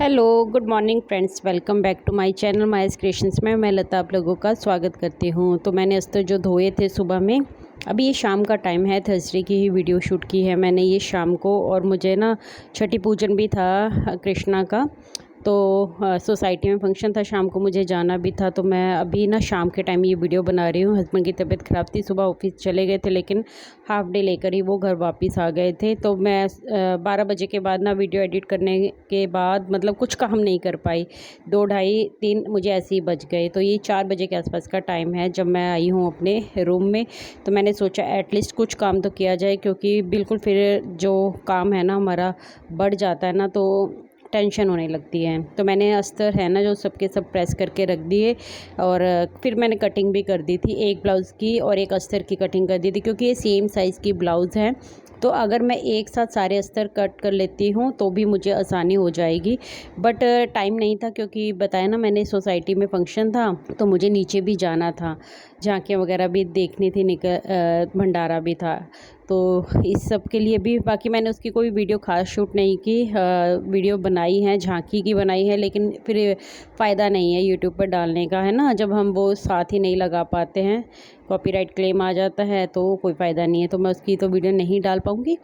Hello good morning friends, welcome back to my channel Maya's creations में मैं लता आप लोगों का स्वागत करती हूँ। तो मैंने अस्तर जो धोए थे सुबह में, अभी ये शाम का टाइम है, थर्सडे की ही वीडियो शूट की है मैंने ये शाम को। और मुझे ना छठी पूजन भी था कृष्णा का, तो सोसाइटी में फंक्शन था, शाम को मुझे जाना भी था। तो मैं अभी ना शाम के टाइम ये वीडियो बना रही हूँ। हस्बैंड की तबीयत ख़राब थी, सुबह ऑफिस चले गए थे, लेकिन हाफ डे लेकर ही वो घर वापस आ गए थे। तो मैं 12 बजे के बाद ना वीडियो एडिट करने के बाद मतलब कुछ काम नहीं कर पाई। 2 ढाई 3 मुझे ऐसे ही बज गए। तो ये 4 बजे के आसपास का टाइम है जब मैं आई हूँ अपने रूम में। तो मैंने सोचा एटलीस्ट कुछ काम तो किया जाए, क्योंकि बिल्कुल फिर जो काम है ना हमारा बढ़ जाता है ना, तो टेंशन होने लगती है। तो मैंने अस्तर है ना जो सबके सब प्रेस करके रख दिए, और फिर मैंने कटिंग भी कर दी थी, एक ब्लाउज़ की और एक अस्तर की कटिंग कर दी थी, क्योंकि ये सेम साइज़ की ब्लाउज़ हैं। तो अगर मैं एक साथ सारे अस्तर कट कर लेती हूँ तो भी मुझे आसानी हो जाएगी, बट टाइम नहीं था, क्योंकि बताया ना मैंने सोसाइटी में फंक्शन था, तो मुझे नीचे भी जाना था, झांकियाँ वगैरह भी देखनी थी, भंडारा भी था। तो इस सब के लिए भी बाकी मैंने उसकी कोई वीडियो खास शूट नहीं की, वीडियो बनाई है, झांकी की बनाई है, लेकिन फिर फ़ायदा नहीं है यूट्यूब पर डालने का, है ना। जब हम वो साथ ही नहीं लगा पाते हैं, कॉपीराइट क्लेम आ जाता है, तो कोई फ़ायदा नहीं है। तो मैं उसकी तो वीडियो नहीं डाल पाऊँगी।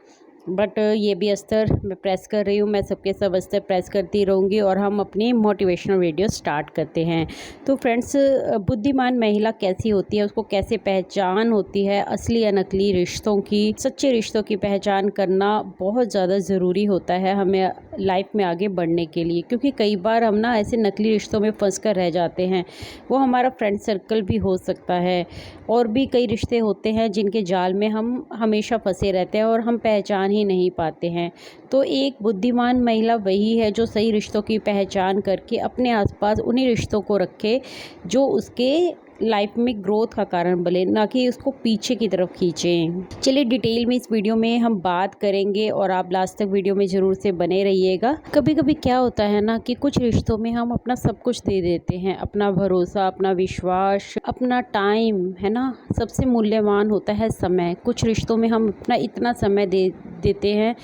बट ये भी अस्तर मैं प्रेस कर रही हूँ, मैं सबके सब अस्तर प्रेस करती रहूँगी, और हम अपनी मोटिवेशनल वीडियो स्टार्ट करते हैं। तो फ्रेंड्स, बुद्धिमान महिला कैसी होती है, उसको कैसे पहचान होती है असली या नकली रिश्तों की, सच्चे रिश्तों की पहचान करना बहुत ज़्यादा ज़रूरी होता है हमें लाइफ में आगे बढ़ने के लिए। क्योंकि कई बार हम ना ऐसे नकली रिश्तों में फंस कर रह जाते हैं। वो हमारा फ्रेंड सर्कल भी हो सकता है, और भी कई रिश्ते होते हैं जिनके जाल में हम हमेशा फंसे रहते हैं और हम पहचान ही नहीं पाते हैं। तो एक बुद्धिमान महिला वही है जो सही रिश्तों की पहचान करके अपने आसपास उन्हीं रिश्तों को रखे जो उसके लाइफ में ग्रोथ का कारण बने, ना कि उसको पीछे की तरफ खींचें। चलिए डिटेल में इस वीडियो में हम बात करेंगे, और आप लास्ट तक वीडियो में ज़रूर से बने रहिएगा। कभी कभी क्या होता है ना कि कुछ रिश्तों में हम अपना सब कुछ दे देते हैं, अपना भरोसा, अपना विश्वास, अपना टाइम, है ना। सबसे मूल्यवान होता है समय। कुछ रिश्तों में हम अपना इतना समय देते हैं,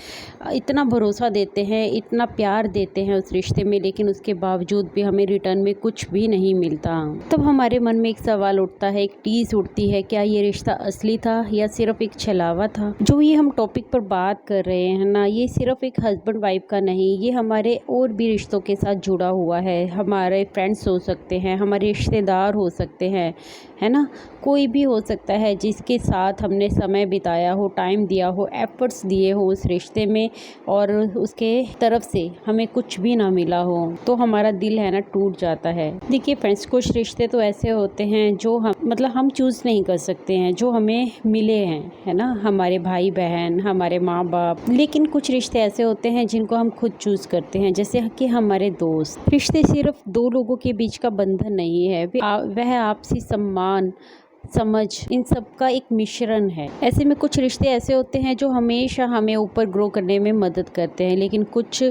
इतना भरोसा देते हैं, इतना प्यार देते हैं उस रिश्ते में, लेकिन उसके बावजूद भी हमें रिटर्न में कुछ भी नहीं मिलता। तब हमारे मन में एक सवाल उठता है, एक टीस उठती है, क्या ये रिश्ता असली था या सिर्फ एक छलावा था। जो ये हम टॉपिक पर बात कर रहे हैं ना, ये सिर्फ एक हस्बैंड वाइफ का नहीं, ये हमारे और भी रिश्तों के साथ जुड़ा हुआ है। हमारे फ्रेंड्स हो सकते हैं, हमारे रिश्तेदार हो सकते हैं, है ना। कोई भी हो सकता है जिसके साथ हमने समय बिताया हो, टाइम दिया हो, एफर्ट्स दिए हो उस रिश्ते में, और उसके तरफ से हमें कुछ भी ना मिला हो, तो हमारा दिल है ना टूट जाता है। देखिए फ्रेंड्स, कुछ रिश्ते तो ऐसे होते हैं जो हम चूज़ नहीं कर सकते हैं, जो हमें मिले हैं, है ना, हमारे भाई बहन, हमारे माँ बाप। लेकिन कुछ रिश्ते ऐसे होते हैं जिनको हम खुद चूज़ करते हैं, जैसे कि हमारे दोस्त। रिश्ते सिर्फ दो लोगों के बीच का बंधन नहीं है, वह आपसी सम्मान, समझ, इन सब का एक मिश्रण है। ऐसे में कुछ रिश्ते ऐसे होते हैं जो हमेशा हमें ऊपर ग्रो करने में मदद करते हैं, लेकिन कुछ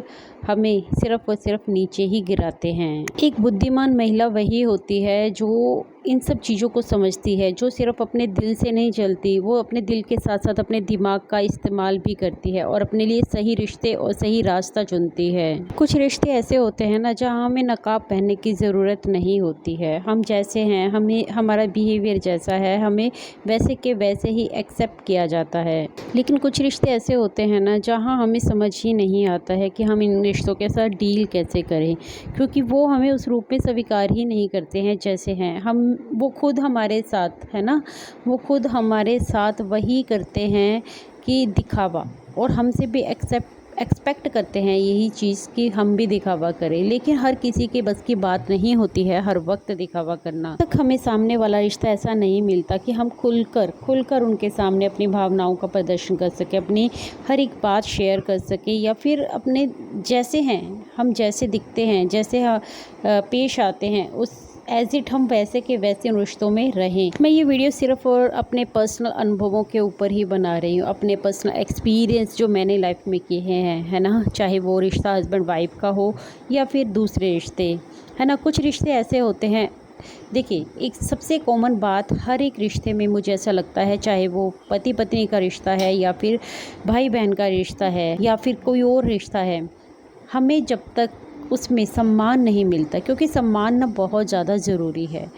हमें सिर्फ और सिर्फ नीचे ही गिराते हैं। एक बुद्धिमान महिला वही होती है जो इन सब चीज़ों को समझती है, जो सिर्फ अपने दिल से नहीं चलती, वो अपने दिल के साथ साथ अपने दिमाग का इस्तेमाल भी करती है, और अपने लिए सही रिश्ते और सही रास्ता चुनती है। कुछ रिश्ते ऐसे होते हैं ना जहाँ हमें नकाब पहनने की ज़रूरत नहीं होती है। हम जैसे हैं, हमें हमारा बिहेवियर जैसा है, हमें वैसे के वैसे ही एक्सेप्ट किया जाता है। लेकिन कुछ रिश्ते ऐसे होते हैं ना जहाँ हमें समझ ही नहीं आता है कि हम इन रिश्तों के साथ डील कैसे करें, क्योंकि वो हमें उस रूप में स्वीकार ही नहीं करते हैं जैसे हैं वो खुद हमारे साथ, है ना, वो खुद हमारे साथ वही करते हैं कि दिखावा, और हमसे भी एक्सपेक्ट करते हैं यही चीज़ कि हम भी दिखावा करें। लेकिन हर किसी के बस की बात नहीं होती है हर वक्त दिखावा करना। तक हमें सामने वाला रिश्ता ऐसा नहीं मिलता कि हम खुलकर उनके सामने अपनी भावनाओं का प्रदर्शन कर सके, अपनी हर एक बात शेयर कर सके, या फिर अपने जैसे हैं, हम जैसे दिखते हैं, जैसे पेश आते हैं, उस एज इट हम वैसे के वैसे उन रिश्तों में रहें। मैं ये वीडियो सिर्फ और अपने पर्सनल अनुभवों के ऊपर ही बना रही हूँ, अपने पर्सनल एक्सपीरियंस जो मैंने लाइफ में किए हैं, है ना, चाहे वो रिश्ता हस्बैंड वाइफ का हो या फिर दूसरे रिश्ते, है ना। कुछ रिश्ते ऐसे होते हैं, देखिए एक सबसे कॉमन बात हर एक रिश्ते में मुझे ऐसा लगता है, चाहे वो पति पत्नी का रिश्ता है या फिर भाई बहन का रिश्ता है या फिर कोई और रिश्ता है, हमें जब तक उसमें सम्मान नहीं मिलता, क्योंकि सम्मान ना बहुत ज़्यादा ज़रूरी है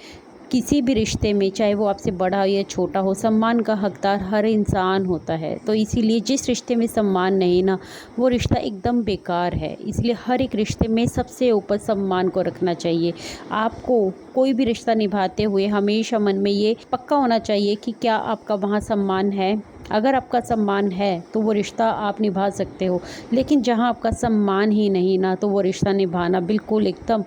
किसी भी रिश्ते में, चाहे वो आपसे बड़ा हो या छोटा हो। सम्मान का हकदार हर इंसान होता है। तो इसीलिए जिस रिश्ते में सम्मान नहीं ना, वो रिश्ता एकदम बेकार है। इसलिए हर एक रिश्ते में सबसे ऊपर सम्मान को रखना चाहिए। आपको कोई भी रिश्ता निभाते हुए हमेशा मन में ये पक्का होना चाहिए कि क्या आपका वहाँ सम्मान है। अगर आपका सम्मान है तो वो रिश्ता आप निभा सकते हो, लेकिन जहाँ आपका सम्मान ही नहीं ना, तो वो रिश्ता निभाना बिल्कुल एकदम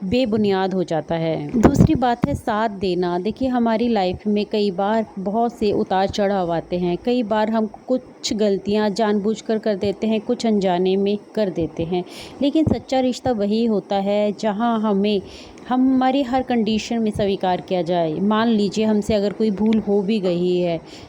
बेबुनियाद हो जाता है। दूसरी बात है साथ देना। देखिए, हमारी लाइफ में कई बार बहुत से उतार चढ़ाव आते हैं। कई बार हम कुछ गलतियां जानबूझकर कर देते हैं, कुछ अनजाने में कर देते हैं। लेकिन सच्चा रिश्ता वही होता है जहां हमारी हर कंडीशन में स्वीकार किया जाए। मान लीजिए हमसे अगर कोई भूल हो भी गई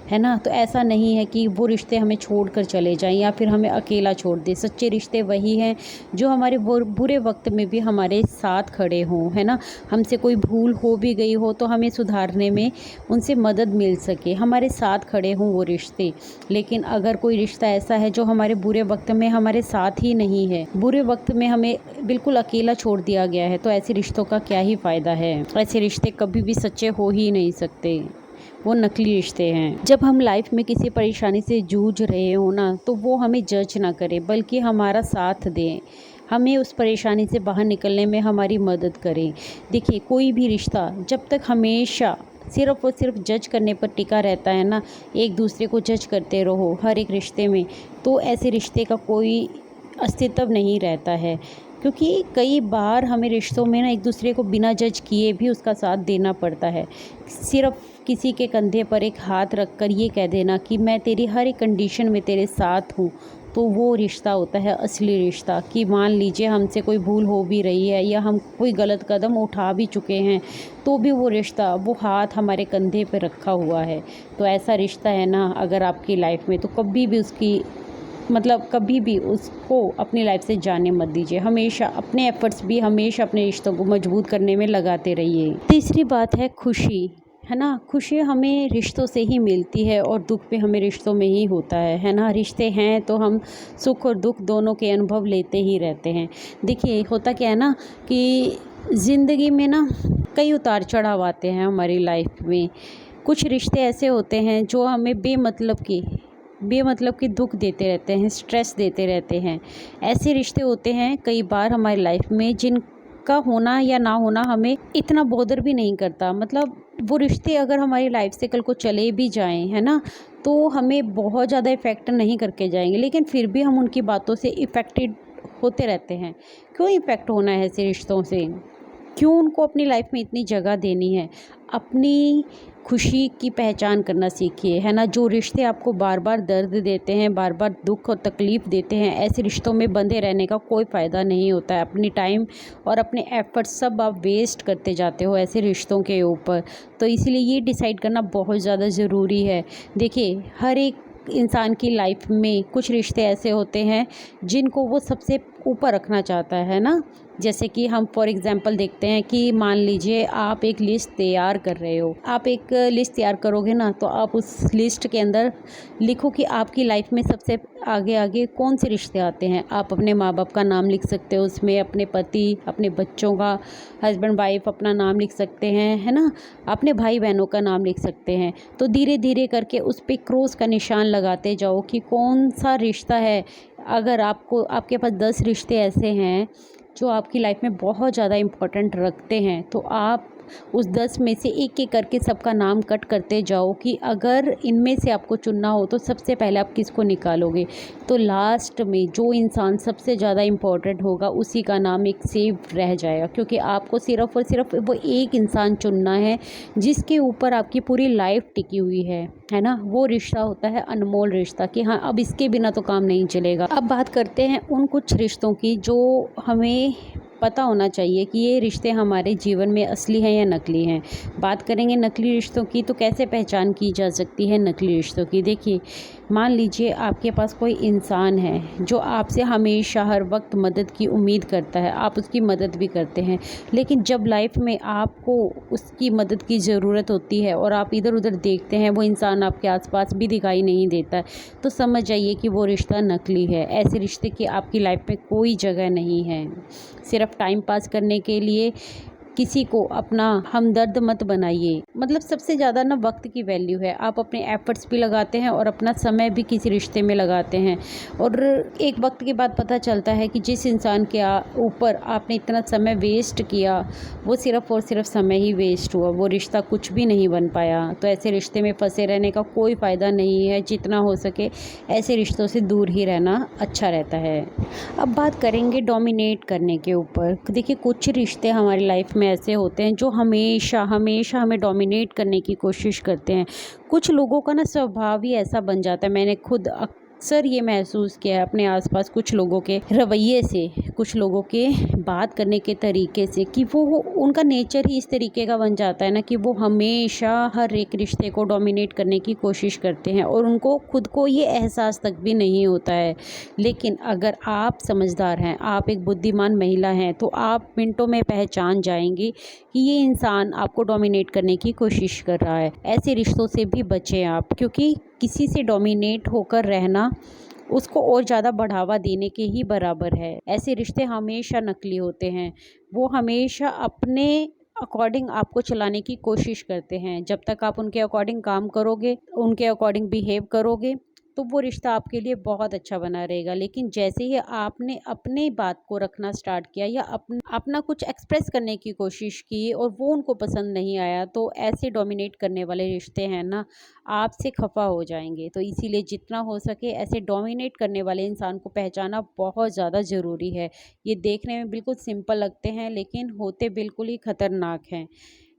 है ना, तो ऐसा नहीं है कि वो रिश्ते हमें छोड़कर चले जाएं या फिर हमें अकेला छोड़ दें। सच्चे रिश्ते वही हैं जो हमारे बुरे वक्त में भी हमारे साथ खड़े हों, है ना। हमसे कोई भूल हो भी गई हो तो हमें सुधारने में उनसे मदद मिल सके, हमारे साथ खड़े हों वो रिश्ते। लेकिन अगर कोई रिश्ता ऐसा है जो हमारे बुरे वक्त में हमारे साथ ही नहीं है, बुरे वक्त में हमें बिल्कुल अकेला छोड़ दिया गया है, तो ऐसे रिश्तों का क्या ही फ़ायदा है। ऐसे रिश्ते कभी भी सच्चे हो ही नहीं सकते, वो नकली रिश्ते हैं। जब हम लाइफ में किसी परेशानी से जूझ रहे हो ना, तो वो हमें जज ना करे बल्कि हमारा साथ दें, हमें उस परेशानी से बाहर निकलने में हमारी मदद करें। देखिए, कोई भी रिश्ता जब तक हमेशा सिर्फ़ और सिर्फ जज करने पर टिका रहता है ना, एक दूसरे को जज करते रहो हर एक रिश्ते में, तो ऐसे रिश्ते का कोई अस्तित्व नहीं रहता है। क्योंकि कई बार हमें रिश्तों में ना एक दूसरे को बिना जज किए भी उसका साथ देना पड़ता है। सिर्फ किसी के कंधे पर एक हाथ रखकर ये कह देना कि मैं तेरी हर एक कंडीशन में तेरे साथ हूँ, तो वो रिश्ता होता है असली रिश्ता। कि मान लीजिए हमसे कोई भूल हो भी रही है या हम कोई गलत कदम उठा भी चुके हैं, तो भी वो रिश्ता, वो हाथ हमारे कंधे पे रखा हुआ है। तो ऐसा रिश्ता है ना अगर आपकी लाइफ में, तो कभी भी उसको अपनी लाइफ से जाने मत दीजिए। हमेशा अपने एफर्ट्स भी हमेशा अपने रिश्तों को मजबूत करने में लगाते रहिए। तीसरी बात है खुशी, है ना। खुशी हमें रिश्तों से ही मिलती है और दुख भी हमें रिश्तों में ही होता है ना। रिश्ते हैं तो हम सुख और दुख दोनों के अनुभव लेते ही रहते हैं। देखिए, होता क्या है ना कि ज़िंदगी में ना कई उतार चढ़ाव आते हैं हमारी लाइफ में। कुछ रिश्ते ऐसे होते हैं जो हमें बेमतलब के दुख देते रहते हैं, स्ट्रेस देते रहते हैं। ऐसे रिश्ते होते हैं कई बार हमारी लाइफ में जिनका होना या ना होना हमें इतना बॉदर भी नहीं करता। मतलब वो रिश्ते अगर हमारी लाइफ से कल को चले भी जाएं, है ना, तो हमें बहुत ज़्यादा इफ़ेक्ट नहीं करके जाएंगे, लेकिन फिर भी हम उनकी बातों से इफ़ेक्टेड होते रहते हैं। क्यों इफ़ेक्ट होना है ऐसे रिश्तों से? क्यों उनको अपनी लाइफ में इतनी जगह देनी है? अपनी खुशी की पहचान करना सीखिए, है ना। जो रिश्ते आपको बार बार दर्द देते हैं, बार बार दुख और तकलीफ़ देते हैं, ऐसे रिश्तों में बंधे रहने का कोई फ़ायदा नहीं होता है। अपनी टाइम और अपने एफर्ट सब आप वेस्ट करते जाते हो ऐसे रिश्तों के ऊपर। तो इसीलिए ये डिसाइड करना बहुत ज़्यादा ज़रूरी है। देखिए, हर एक इंसान की लाइफ में कुछ रिश्ते ऐसे होते हैं जिनको वो सबसे ऊपर रखना चाहता है ना। जैसे कि हम फॉर एग्जांपल देखते हैं कि मान लीजिए आप एक लिस्ट तैयार कर रहे हो। आप एक लिस्ट तैयार करोगे ना, तो आप उस लिस्ट के अंदर लिखो कि आपकी लाइफ में सबसे आगे आगे कौन से रिश्ते आते हैं। आप अपने माँ बाप का नाम लिख सकते हो उसमें, अपने पति, अपने बच्चों का, हस्बैंड वाइफ अपना नाम लिख सकते हैं, है ना। अपने भाई बहनों का नाम लिख सकते हैं। तो धीरे धीरे करके उस पर क्रॉस का निशान लगाते जाओ कि कौन सा रिश्ता है। अगर आपके पास 10 रिश्ते ऐसे हैं जो आपकी लाइफ में बहुत ज़्यादा इम्पोर्टेंट रखते हैं, तो आप उस 10 में से एक एक करके सबका नाम कट करते जाओ कि अगर इनमें से आपको चुनना हो तो सबसे पहले आप किसको निकालोगे। तो लास्ट में जो इंसान सबसे ज़्यादा इम्पोर्टेंट होगा उसी का नाम एक सेव रह जाएगा, क्योंकि आपको सिर्फ़ और सिर्फ वो एक इंसान चुनना है जिसके ऊपर आपकी पूरी लाइफ टिकी हुई है ना। वो रिश्ता होता है अनमोल रिश्ता कि हाँ, अब इसके बिना तो काम नहीं चलेगा। अब बात करते हैं उन कुछ रिश्तों की जो हमें पता होना चाहिए कि ये रिश्ते हमारे जीवन में असली हैं या नकली हैं। बात करेंगे नकली रिश्तों की, तो कैसे पहचान की जा सकती है नकली रिश्तों की। देखिए, मान लीजिए आपके पास कोई इंसान है जो आपसे हमेशा हर वक्त मदद की उम्मीद करता है, आप उसकी मदद भी करते हैं, लेकिन जब लाइफ में आपको उसकी मदद की ज़रूरत होती है और आप इधर उधर देखते हैं, वो इंसान आपके आसपास भी दिखाई नहीं देता, तो समझ जाइए कि वो रिश्ता नकली है। ऐसे रिश्ते की आपकी लाइफ में कोई जगह नहीं है। सिर्फ सिर्फ टाइम पास करने के लिए किसी को अपना हमदर्द मत बनाइए। मतलब सबसे ज़्यादा ना वक्त की वैल्यू है। आप अपने एफर्ट्स भी लगाते हैं और अपना समय भी किसी रिश्ते में लगाते हैं, और एक वक्त के बाद पता चलता है कि जिस इंसान के ऊपर आपने इतना समय वेस्ट किया वो सिर्फ़ और सिर्फ समय ही वेस्ट हुआ, वो रिश्ता कुछ भी नहीं बन पाया। तो ऐसे रिश्ते में फंसे रहने का कोई फ़ायदा नहीं है। जितना हो सके ऐसे रिश्तों से दूर ही रहना अच्छा रहता है। अब बात करेंगे डोमिनेट करने के ऊपर। देखिए, कुछ रिश्ते हमारी लाइफ में ऐसे होते हैं जो हमेशा हमेशा हमें डोमिनेट करने की कोशिश करते हैं। कुछ लोगों का ना स्वभाव ही ऐसा बन जाता है। मैंने खुद अक्सर ये महसूस किया है अपने आसपास कुछ लोगों के रवैये से, कुछ लोगों के बात करने के तरीके से, कि वो उनका नेचर ही इस तरीके का बन जाता है ना कि वो हमेशा हर एक रिश्ते को डोमिनेट करने की कोशिश करते हैं, और उनको खुद को ये एहसास तक भी नहीं होता है। लेकिन अगर आप समझदार हैं, आप एक बुद्धिमान महिला हैं, तो आप मिनटों में पहचान जाएंगी कि ये इंसान आपको डोमिनेट करने की कोशिश कर रहा है। ऐसे रिश्तों से भी बचें आप, क्योंकि किसी से डोमिनेट होकर रहना उसको और ज़्यादा बढ़ावा देने के ही बराबर है। ऐसे रिश्ते हमेशा नकली होते हैं। वो हमेशा अपने अकॉर्डिंग आपको चलाने की कोशिश करते हैं। जब तक आप उनके अकॉर्डिंग काम करोगे, उनके अकॉर्डिंग बिहेव करोगे, तो वो रिश्ता आपके लिए बहुत अच्छा बना रहेगा। लेकिन जैसे ही आपने अपने बात को रखना स्टार्ट किया या अपना कुछ एक्सप्रेस करने की कोशिश की और वो उनको पसंद नहीं आया, तो ऐसे डोमिनेट करने वाले रिश्ते हैं ना, आपसे खफा हो जाएंगे। तो इसीलिए जितना हो सके ऐसे डोमिनेट करने वाले इंसान को पहचाना बहुत ज़्यादा ज़रूरी है। ये देखने में बिल्कुल सिंपल लगते हैं, लेकिन होते बिल्कुल ही खतरनाक हैं।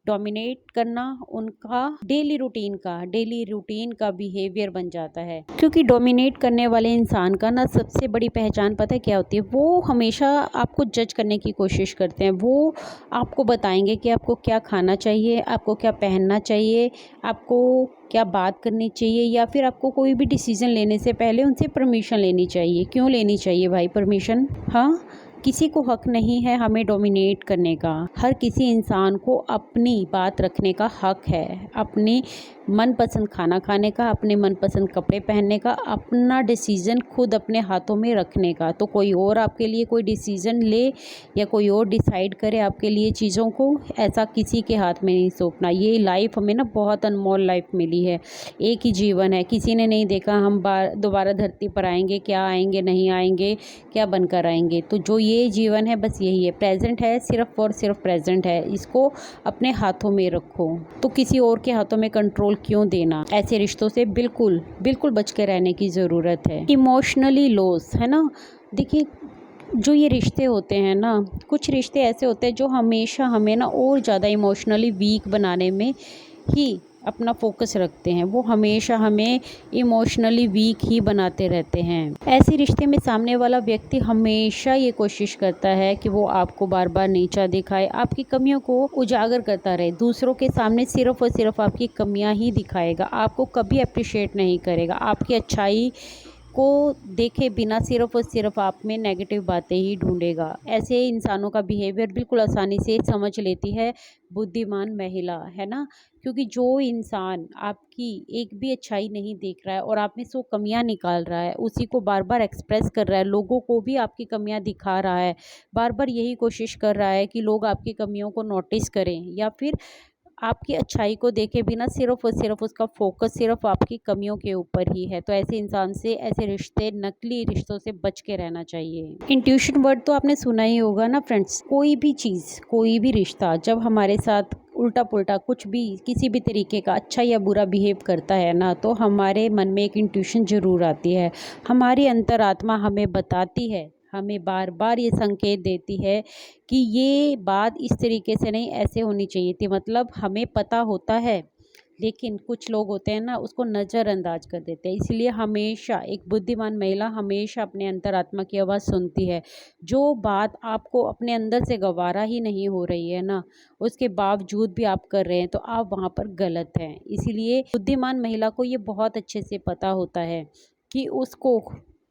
डोमिनेट करना उनका डेली रूटीन का बिहेवियर बन जाता है। क्योंकि डोमिनेट करने वाले इंसान का ना सबसे बड़ी पहचान पता है क्या होती है? वो हमेशा आपको जज करने की कोशिश करते हैं। वो आपको बताएंगे कि आपको क्या खाना चाहिए, आपको क्या पहनना चाहिए, आपको क्या बात करनी चाहिए, या फिर आपको कोई भी डिसीज़न लेने से पहले उनसे परमिशन लेनी चाहिए। क्यों लेनी चाहिए भाई परमिशन? हाँ, किसी को हक नहीं है हमें डोमिनेट करने का। हर किसी इंसान को अपनी बात रखने का हक है, अपनी मनपसंद खाना खाने का, अपने मनपसंद कपड़े पहनने का, अपना डिसीज़न खुद अपने हाथों में रखने का। तो कोई और आपके लिए कोई डिसीज़न ले या कोई और डिसाइड करे आपके लिए चीज़ों को, ऐसा किसी के हाथ में नहीं सौंपना। ये लाइफ हमें ना बहुत अनमोल लाइफ मिली है। एक ही जीवन है, किसी ने नहीं देखा हम दोबारा धरती पर आएंगे, क्या आएंगे, नहीं आएंगे, क्या बनकर आएंगे। तो जो ये जीवन है बस यही है, प्रेजेंट है, सिर्फ और सिर्फ प्रेजेंट है। इसको अपने हाथों में रखो। तो किसी और के हाथों में कंट्रोल क्यों देना? ऐसे रिश्तों से बिल्कुल बिल्कुल बच के रहने की ज़रूरत है। इमोशनली लॉस है ना। देखिए, जो ये रिश्ते होते हैं ना, कुछ रिश्ते ऐसे होते हैं जो हमेशा हमें ना और ज़्यादा इमोशनली वीक बनाने में ही अपना फोकस रखते हैं। वो हमेशा हमें इमोशनली वीक ही बनाते रहते हैं। ऐसे रिश्ते में सामने वाला व्यक्ति हमेशा ये कोशिश करता है कि वो आपको बार बार नीचा दिखाए, आपकी कमियों को उजागर करता रहे, दूसरों के सामने सिर्फ और सिर्फ आपकी कमियां ही दिखाएगा, आपको कभी अप्रिशिएट नहीं करेगा, आपकी अच्छाई को देखे बिना सिर्फ और सिर्फ आप में नेगेटिव बातें ही ढूंढेगा। ऐसे इंसानों का बिहेवियर बिल्कुल आसानी से समझ लेती है बुद्धिमान महिला, है ना। क्योंकि जो इंसान आपकी एक भी अच्छाई नहीं देख रहा है और आप में से वो कमियां निकाल रहा है, उसी को बार बार एक्सप्रेस कर रहा है, लोगों को भी आपकी कमियां दिखा रहा है, बार बार यही कोशिश कर रहा है कि लोग आपकी कमियों को नोटिस करें, या फिर आपकी अच्छाई को देखे बिना सिर्फ और सिर्फ उसका फोकस सिर्फ आपकी कमियों के ऊपर ही है, तो ऐसे इंसान से, ऐसे रिश्ते, नकली रिश्तों से बच के रहना चाहिए। इंट्यूशन वर्ड तो आपने सुना ही होगा ना फ्रेंड्स। कोई भी चीज़, कोई भी रिश्ता जब हमारे साथ उल्टा पुल्टा कुछ भी, किसी भी तरीके का अच्छा या बुरा बिहेव करता है ना, तो हमारे मन में एक इंट्यूशन ज़रूर आती है। हमारी अंतरात्मा हमें बताती है, हमें बार बार ये संकेत देती है कि ये बात इस तरीके से नहीं, ऐसे होनी चाहिए थी। मतलब हमें पता होता है, लेकिन कुछ लोग होते हैं ना, उसको नज़रअंदाज कर देते हैं। इसलिए हमेशा एक बुद्धिमान महिला हमेशा अपने अंतरात्मा की आवाज़ सुनती है। जो बात आपको अपने अंदर से गवारा ही नहीं हो रही है ना, उसके बावजूद भी आप कर रहे हैं, तो आप वहाँ पर गलत हैं। इसीलिए बुद्धिमान महिला को ये बहुत अच्छे से पता होता है कि उसको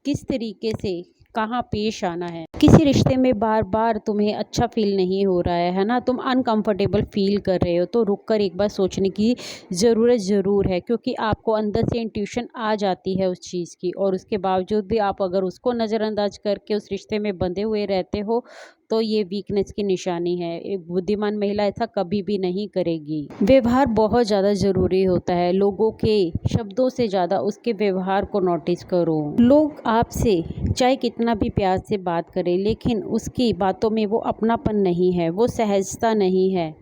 किस तरीके से कहाँ पेश आना है। किसी रिश्ते में बार बार तुम्हें अच्छा फील नहीं हो रहा है ना, तुम अनकंफर्टेबल फील कर रहे हो, तो रुक कर एक बार सोचने की ज़रूरत ज़रूर है। क्योंकि आपको अंदर से इंट्यूशन आ जाती है उस चीज़ की, और उसके बावजूद भी आप अगर उसको नज़रअंदाज करके उस रिश्ते में बंधे हुए रहते हो, तो ये वीकनेस की निशानी है। एक बुद्धिमान महिला ऐसा कभी भी नहीं करेगी। व्यवहार बहुत ज़्यादा ज़रूरी होता है। लोगों के शब्दों से ज़्यादा उसके व्यवहार को नोटिस करो। लोग आपसे चाहे कितना भी प्यार से बात करें, लेकिन उसकी बातों में वो अपनापन नहीं है, वो सहजता नहीं है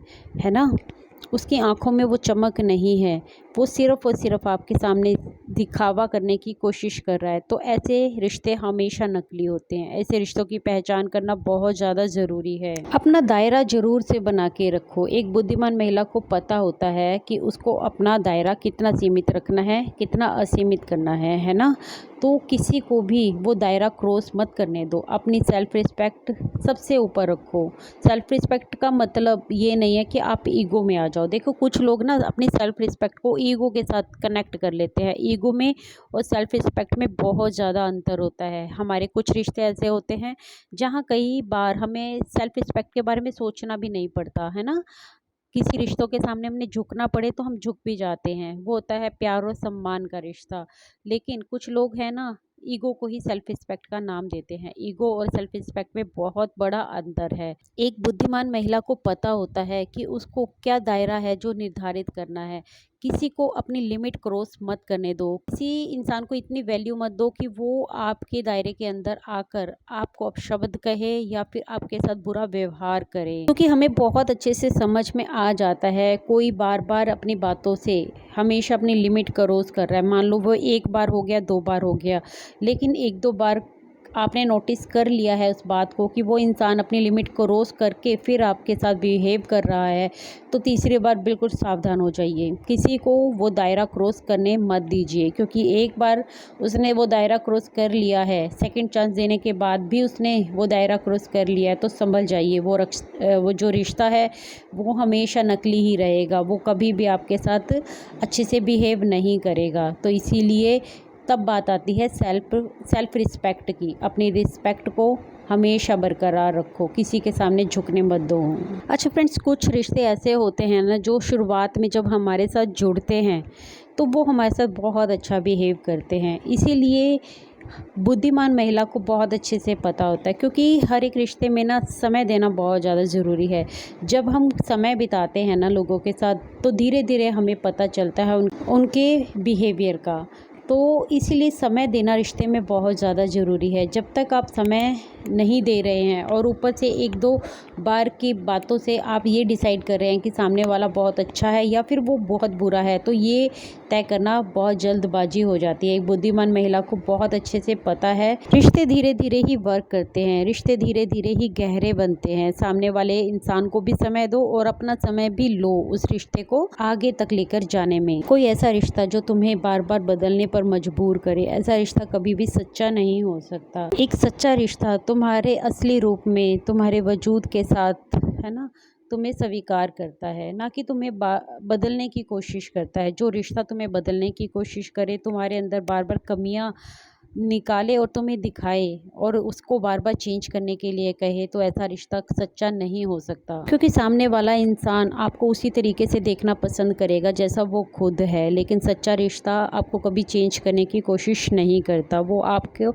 ना? उसकी आँखों में वो चमक नहीं है, वो सिर्फ़ और सिर्फ आपके सामने दिखावा करने की कोशिश कर रहा है। तो ऐसे रिश्ते हमेशा नकली होते हैं। ऐसे रिश्तों की पहचान करना बहुत ज़्यादा ज़रूरी है। अपना दायरा ज़रूर से बना के रखो। एक बुद्धिमान महिला को पता होता है कि उसको अपना दायरा कितना सीमित रखना है, कितना असीमित करना है ना? तो किसी को भी वो दायरा क्रॉस मत करने दो। अपनी सेल्फ़ रिस्पेक्ट सबसे ऊपर रखो। सेल्फ़ रिस्पेक्ट का मतलब ये नहीं है कि आप ईगो में आ जाओ। देखो, कुछ लोग ना अपनी सेल्फ़ रिस्पेक्ट को ईगो के साथ कनेक्ट कर लेते हैं। ईगो में और सेल्फ़ रिस्पेक्ट में बहुत ज़्यादा अंतर होता है। हमारे कुछ रिश्ते ऐसे होते हैं जहाँ कई बार हमें सेल्फ़ रिस्पेक्ट के बारे में सोचना भी नहीं पड़ता, है ना? किसी रिश्तों के सामने हमने झुकना पड़े तो हम झुक भी जाते हैं। वो होता है प्यार और सम्मान का रिश्ता। लेकिन कुछ लोग हैं ना, ईगो को ही सेल्फ रिस्पेक्ट का नाम देते हैं। ईगो और सेल्फ रिस्पेक्ट में बहुत बड़ा अंतर है। एक बुद्धिमान महिला को पता होता है कि उसको क्या दायरा है जो निर्धारित करना है। किसी को अपनी लिमिट क्रॉस मत करने दो। किसी इंसान को इतनी वैल्यू मत दो कि वो आपके दायरे के अंदर आकर आपको अपशब्द कहे या फिर आपके साथ बुरा व्यवहार करे। क्योंकि हमें बहुत अच्छे से समझ में आ जाता है, कोई बार बार अपनी बातों से हमेशा अपनी लिमिट क्रॉस कर रहा है। मान लो वो एक बार हो गया, 2 बार हो गया, लेकिन 1-2 बार आपने नोटिस कर लिया है उस बात को कि वो इंसान अपनी लिमिट क्रॉस करके फिर आपके साथ बिहेव कर रहा है, तो तीसरी बार बिल्कुल सावधान हो जाइए। किसी को वो दायरा क्रॉस करने मत दीजिए, क्योंकि एक बार उसने वो दायरा क्रॉस कर लिया है, सेकंड चांस देने के बाद भी उसने वो दायरा क्रॉस कर लिया है, तो संभल जाइए। वो जो रिश्ता है वो हमेशा नकली ही रहेगा। वो कभी भी आपके साथ अच्छे से बिहेव नहीं करेगा। तो इसीलिए तब बात आती है सेल्फ रिस्पेक्ट की। अपनी रिस्पेक्ट को हमेशा बरकरार रखो, किसी के सामने झुकने मत दो। अच्छा फ्रेंड्स, कुछ रिश्ते ऐसे होते हैं ना, जो शुरुआत में जब हमारे साथ जुड़ते हैं तो वो हमारे साथ बहुत अच्छा बिहेव करते हैं। इसीलिए बुद्धिमान महिला को बहुत अच्छे से पता होता है, क्योंकि हर एक रिश्ते में ना समय देना बहुत ज़्यादा ज़रूरी है। जब हम समय बिताते हैं ना लोगों के साथ, तो धीरे धीरे हमें पता चलता है उनके बिहेवियर का। तो इसीलिए समय देना रिश्ते में बहुत ज़्यादा ज़रूरी है। जब तक आप समय नहीं दे रहे हैं और ऊपर से 1-2 बार की बातों से आप ये डिसाइड कर रहे हैं कि सामने वाला बहुत अच्छा है या फिर वो बहुत बुरा है, तो ये तय करना बहुत जल्दबाजी हो जाती है। एक बुद्धिमान महिला को बहुत अच्छे से पता है, रिश्ते धीरे धीरे ही वर्क करते हैं, रिश्ते धीरे धीरे ही गहरे बनते हैं। सामने वाले इंसान को भी समय दो और अपना समय भी लो उस रिश्ते को आगे तक लेकर जाने में। कोई ऐसा रिश्ता जो तुम्हें बार बार बदलने पर मजबूर करे, ऐसा रिश्ता कभी भी सच्चा नहीं हो सकता। एक सच्चा रिश्ता तुम्हारे असली रूप में, तुम्हारे वजूद के साथ, है ना, तुम्हें स्वीकार करता है, ना कि तुम्हें बदलने की कोशिश करता है। जो रिश्ता तुम्हें बदलने की कोशिश करे, तुम्हारे अंदर बार बार कमियां निकाले और तुम्हें दिखाए और उसको बार बार चेंज करने के लिए कहे, तो ऐसा रिश्ता सच्चा नहीं हो सकता। क्योंकि सामने वाला इंसान आपको उसी तरीके से देखना पसंद करेगा जैसा वो खुद है, लेकिन सच्चा रिश्ता आपको कभी चेंज करने की कोशिश नहीं करता। वो आपको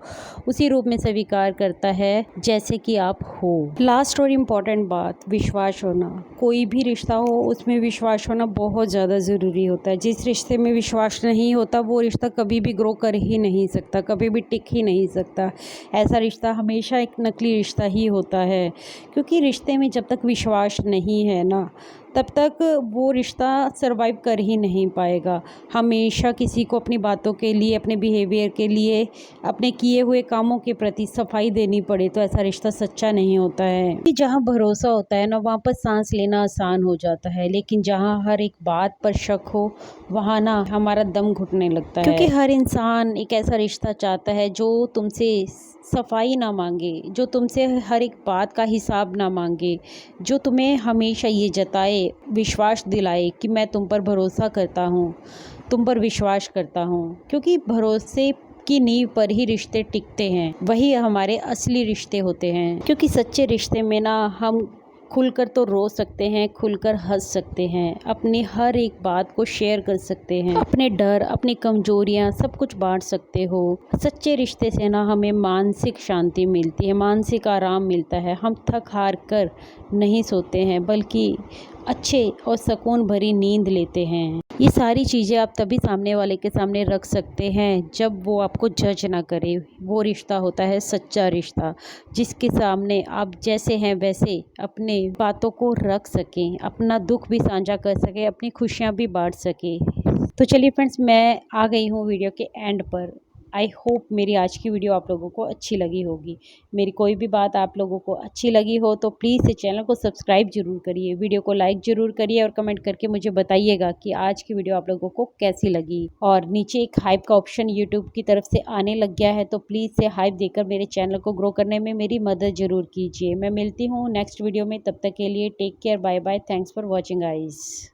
उसी रूप में स्वीकार करता है जैसे कि आप हो। लास्ट और इम्पॉर्टेंट बात, विश्वास होना। कोई भी रिश्ता हो उसमें विश्वास होना बहुत ज़्यादा ज़रूरी होता है। जिस रिश्ते में विश्वास नहीं होता वो रिश्ता कभी भी ग्रो कर ही नहीं सकता, कभी भी टिक ही नहीं सकता। ऐसा रिश्ता हमेशा एक नकली रिश्ता ही होता है, क्योंकि रिश्ते में जब तक विश्वास नहीं है ना, तब तक वो रिश्ता सरवाइव कर ही नहीं पाएगा। हमेशा किसी को अपनी बातों के लिए, अपने बिहेवियर के लिए, अपने किए हुए कामों के प्रति सफाई देनी पड़े, तो ऐसा रिश्ता सच्चा नहीं होता है। कि जहाँ भरोसा होता है ना, वहाँ पर सांस लेना आसान हो जाता है, लेकिन जहाँ हर एक बात पर शक हो, वहाँ ना हमारा दम घुटने लगता है। क्योंकि हर इंसान एक ऐसा रिश्ता चाहता है जो तुमसे सफाई ना मांगे, जो तुमसे हर एक बात का हिसाब ना मांगे, जो तुम्हें हमेशा ये जताए, विश्वास दिलाए कि मैं तुम पर भरोसा करता हूँ, तुम पर विश्वास करता हूँ। क्योंकि भरोसे की नींव पर ही रिश्ते टिकते हैं, वही हमारे असली रिश्ते होते हैं। क्योंकि सच्चे रिश्ते में ना हम खुलकर तो रो सकते हैं, खुलकर हंस सकते हैं, अपनी हर एक बात को शेयर कर सकते हैं, अपने डर, अपनी कमजोरियां सब कुछ बांट सकते हो। सच्चे रिश्ते से ना हमें मानसिक शांति मिलती है, मानसिक आराम मिलता है। हम थक हार कर नहीं सोते हैं, बल्कि अच्छे और सुकून भरी नींद लेते हैं। ये सारी चीज़ें आप तभी सामने वाले के सामने रख सकते हैं जब वो आपको जज ना करे। वो रिश्ता होता है सच्चा रिश्ता, जिसके सामने आप जैसे हैं वैसे अपने बातों को रख सकें, अपना दुख भी साझा कर सकें, अपनी खुशियाँ भी बांट सकें। तो चलिए फ्रेंड्स, मैं आ गई हूँ वीडियो के एंड पर। आई होप मेरी आज की वीडियो आप लोगों को अच्छी लगी होगी। मेरी कोई भी बात आप लोगों को अच्छी लगी हो तो प्लीज़ इस चैनल को सब्सक्राइब ज़रूर करिए, वीडियो को लाइक ज़रूर करिए और कमेंट करके मुझे बताइएगा कि आज की वीडियो आप लोगों को कैसी लगी। और नीचे एक हाइप का ऑप्शन यूट्यूब की तरफ से आने लग गया है, तो प्लीज़ से हाइप देकर मेरे चैनल को ग्रो करने में मेरी मदद ज़रूर कीजिए। मैं मिलती हूँ नेक्स्ट वीडियो में, तब तक के लिए take care, bye bye, thanks for watching guys.